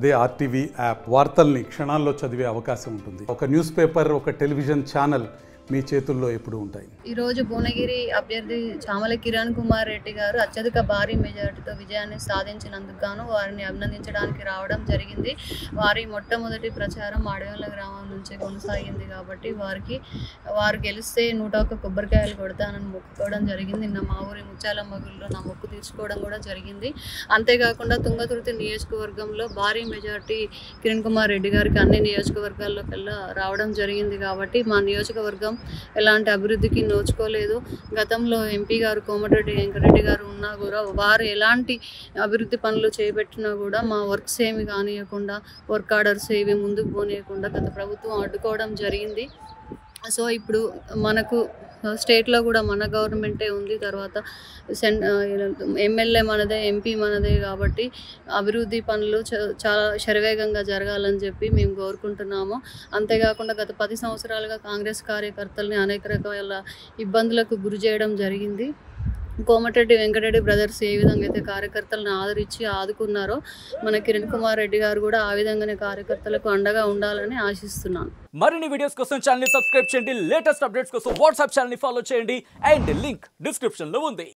అదే RTV app వార్తల్ని క్షణాల్లో చదివే అవకాశం ఉంటుంది. ఒక న్యూస్ పేపర్, ఒక టెలివిజన్ ఛానల్ మీ చేతుల్లో ఎప్పుడు ఉంటాయి. ఈరోజు భువనగిరి అభ్యర్థి చామల కిరణ్ కుమార్ రెడ్డి గారు అత్యధిక భారీ మెజార్టీతో విజయాన్ని సాధించినందుకు గాను వారిని అభినందించడానికి రావడం జరిగింది. వారి మొట్టమొదటి ప్రచారం అడవేల గ్రామం నుంచి కొనసాగింది కాబట్టి వారు గెలిస్తే 101 కొబ్బరికాయలు కొడతానని మొక్కుకోవడం జరిగింది. నిన్న మా ఊరి ముచ్చాలమ్మ గుడిలో నా మొక్కు తీర్చుకోవడం కూడా జరిగింది. అంతేకాకుండా తుంగతుర్తి నియోజకవర్గంలో భారీ మెజార్టీ కిరణ్ కుమార్ రెడ్డి గారికి అన్ని నియోజకవర్గాల్లో కల్లా రావడం జరిగింది కాబట్టి మా నియోజకవర్గం ఎలాంటి అభివృద్ధికి నోచుకోలేదు. గతంలో ఎంపీ గారు కోమటిరెడ్డి వెంకటరెడ్డి గారు ఉన్నా కూడా వారు ఎలాంటి అభివృద్ధి పనులు చేపట్టినా కూడా మా వర్క్స్ ఏమి కానియకుండా, వర్క్ ఆర్డర్స్ ఏవి ముందుకు పోనీయకుండా గత ప్రభుత్వం అడ్డుకోవడం జరిగింది. సో ఇప్పుడు మనకు స్టేట్లో కూడా మన గవర్నమెంటే ఉంది. తర్వాత ఎమ్మెల్యే మనదే, ఎంపీ మనదే కాబట్టి అభివృద్ధి పనులు చాలా శరవేగంగా జరగాలని చెప్పి మేము కోరుకుంటున్నాము. అంతేకాకుండా గత 10 సంవత్సరాలుగా కాంగ్రెస్ కార్యకర్తల్ని అనేక రకాల ఇబ్బందులకు గురి చేయడం జరిగింది. కోమటిరెడ్డి వెంకటరెడ్డి బ్రదర్స్ ఏ విధంగా అయితే కార్యకర్తలను ఆదరించి ఆదుకున్నారో మన కిరణ్ కుమార్ రెడ్డి గారు కూడా ఆ విధంగానే కార్యకర్తలకు అండగా ఉండాలని ఆశిస్తున్నాను. మరిన్ని వీడియోస్ కోసం ఛానల్ ని సబ్స్క్రైబ్ చేయండి. లేటెస్ట్ అప్డేట్స్ కోసం వాట్సాప్ ఛానల్ ని ఫాలో చేయండి. అండ్ లింక్ డిస్క్రిప్షన్ లో ఉంది.